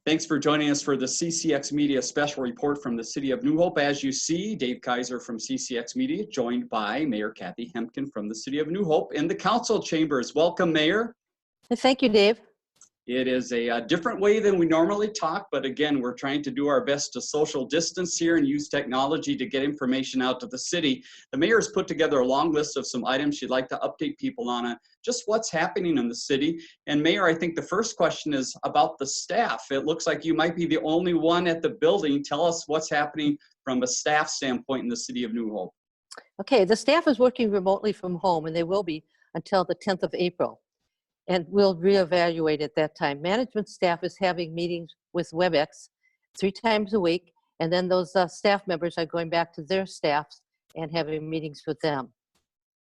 Thanks for joining us for the CCX Media special report from the City of New Hope. As you see, Dave Kaiser from CCX Media, joined by Mayor Kathi Hemken from the City of New Hope in the council chambers. Welcome, Mayor. Thank you, Dave. It is a different way than we normally talk, but again, we're trying to do our best to social distance here and use technology to get information out to the city. The mayor has put together a long list of some items she'd like to update people on just what's happening in the city. And Mayor, I think the first question is about the staff. It looks like you might be the only one at the building. Tell us what's happening from a staff standpoint in the City of New Hope. Okay, the staff is working remotely from home, and they will be until the 10th of April. And we'll reevaluate at that time. Management staff is having meetings with WebEx 3 times a week, and then those staff members are going back to their staffs and having meetings with them.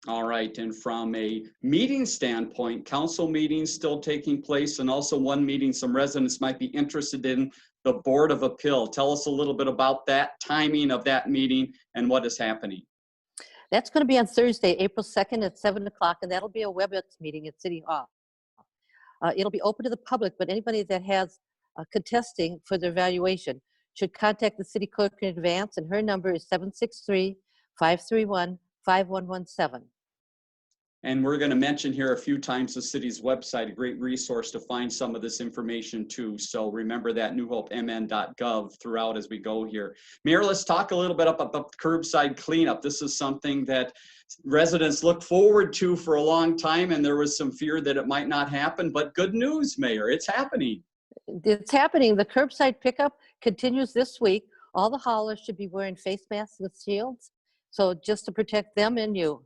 All right, and from a meeting standpoint, council meetings still taking place, and also one meeting some residents might be interested in, the Board of Appeal. Tell us a little bit about that timing of that meeting and what is happening. That's going to be on Thursday, April 2nd at 7 o'clock, and that'll be a WebEx meeting at City Hall. It'll be open to the public, but anybody that has contesting for their valuation should contact the city clerk in advance, and her number is 763-531-5117. And we're going to mention here a few times the city's website, a great resource to find some of this information too. So remember that, newhopemn.gov, throughout as we go here. Mayor, let's talk a little bit about the curbside cleanup. This is something that residents look forward to for a long time, and there was some fear that it might not happen, but good news, Mayor, it's happening. It's happening. The curbside pickup continues this week. All the haulers should be wearing face masks and shields, so just to protect them and you.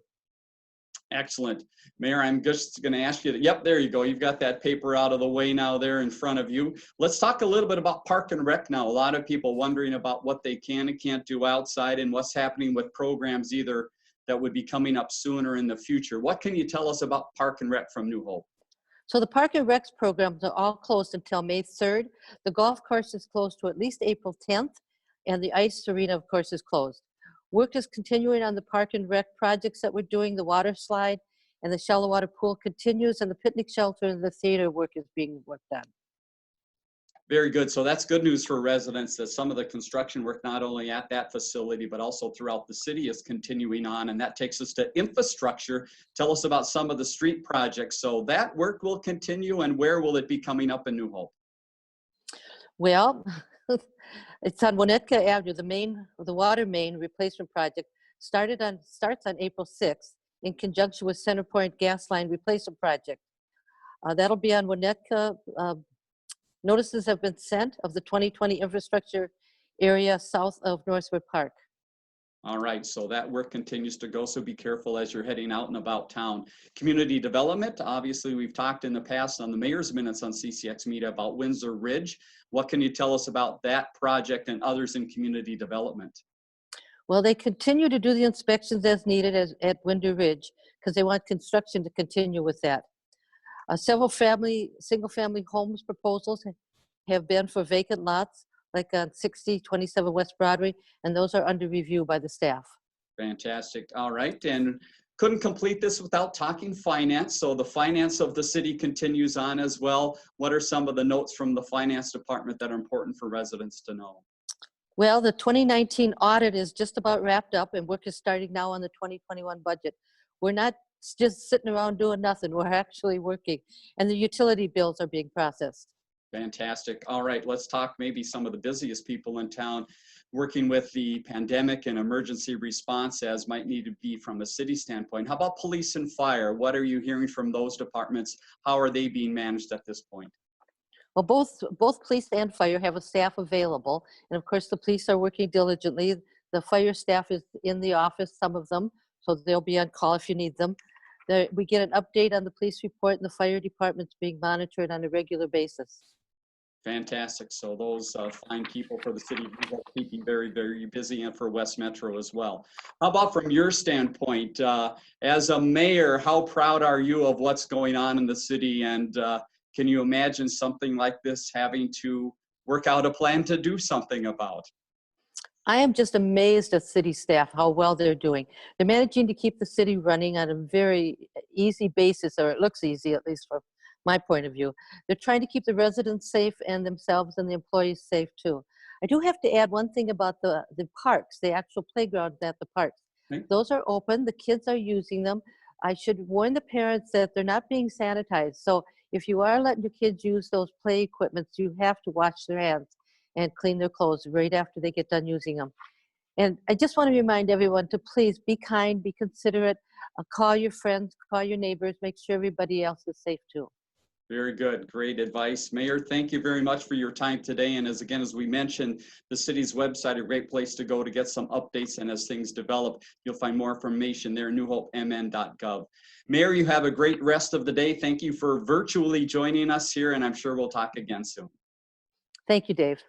Excellent. Mayor, I'm just going to ask you, yep, there you go. You've got that paper out of the way now there in front of you. Let's talk a little bit about Park and Rec now. A lot of people wondering about what they can and can't do outside and what's happening with programs either that would be coming up sooner in the future. What can you tell us about Park and Rec from New Hope? So the Park and Rec programs are all closed until May 3rd. The golf course is closed to at least April 10th, and the ice arena, of course, is closed. Work is continuing on the Park and Rec projects that we're doing. The water slide and the shallow water pool continues, and the picnic shelter and the theater work is being worked on. Very good. So that's good news for residents that some of the construction work, not only at that facility, but also throughout the city, is continuing on. And that takes us to infrastructure. Tell us about some of the street projects. So that work will continue, and where will it be coming up in New Hope? Well, it's on Winnetka Avenue. The water main replacement project starts on April 6th in conjunction with Centerpoint Gas Line Replacement Project. That'll be on Winnetka. Notices have been sent of the 2020 infrastructure area south of Northwood Park. All right, so that work continues to go, so be careful as you're heading out and about town. Community development, obviously we've talked in the past on the mayor's minutes on CCX Media about Windsor Ridge. What can you tell us about that project and others in community development? Well, they continue to do the inspections as needed at Windsor Ridge because they want construction to continue with that. Several single-family homes proposals have been for vacant lots, like on 6027 West Broadway, and those are under review by the staff. Fantastic. All right, and couldn't complete this without talking finance. So the finance of the city continues on as well. What are some of the notes from the finance department that are important for residents to know? Well, the 2019 audit is just about wrapped up, and work is starting now on the 2021 budget. We're not just sitting around doing nothing. We're actually working, and the utility bills are being processed. Fantastic. All right, let's talk maybe some of the busiest people in town working with the pandemic and emergency response as might need to be from a city standpoint. How about police and fire? What are you hearing from those departments? How are they being managed at this point? Well, both police and fire have a staff available, and of course the police are working diligently. The fire staff is in the office, some of them, so they'll be on call if you need them. We get an update on the police report, and the fire department's being monitored on a regular basis. Fantastic. So those fine people for the city are keeping very, very busy, and for West Metro as well. How about from your standpoint, as a mayor, how proud are you of what's going on in the city? And can you imagine something like this having to work out a plan to do something about? I am just amazed at city staff, how well they're doing. They're managing to keep the city running on a very easy basis, or it looks easy, at least for my point of view. They're trying to keep the residents safe and themselves and the employees safe too. I do have to add one thing about the parks, the actual playgrounds at the parks. Okay. Those are open, the kids are using them. I should warn the parents that they're not being sanitized. So if you are letting your kids use those play equipments, you have to wash their hands and clean their clothes right after they get done using them. And I just want to remind everyone to please be kind, be considerate, call your friends, call your neighbors, make sure everybody else is safe too. Very good. Great advice. Mayor, thank you very much for your time today. And as we mentioned, the city's website, a great place to go to get some updates. And as things develop, you'll find more information there, newhopemn.gov. Mayor, you have a great rest of the day. Thank you for virtually joining us here, and I'm sure we'll talk again soon. Thank you, Dave.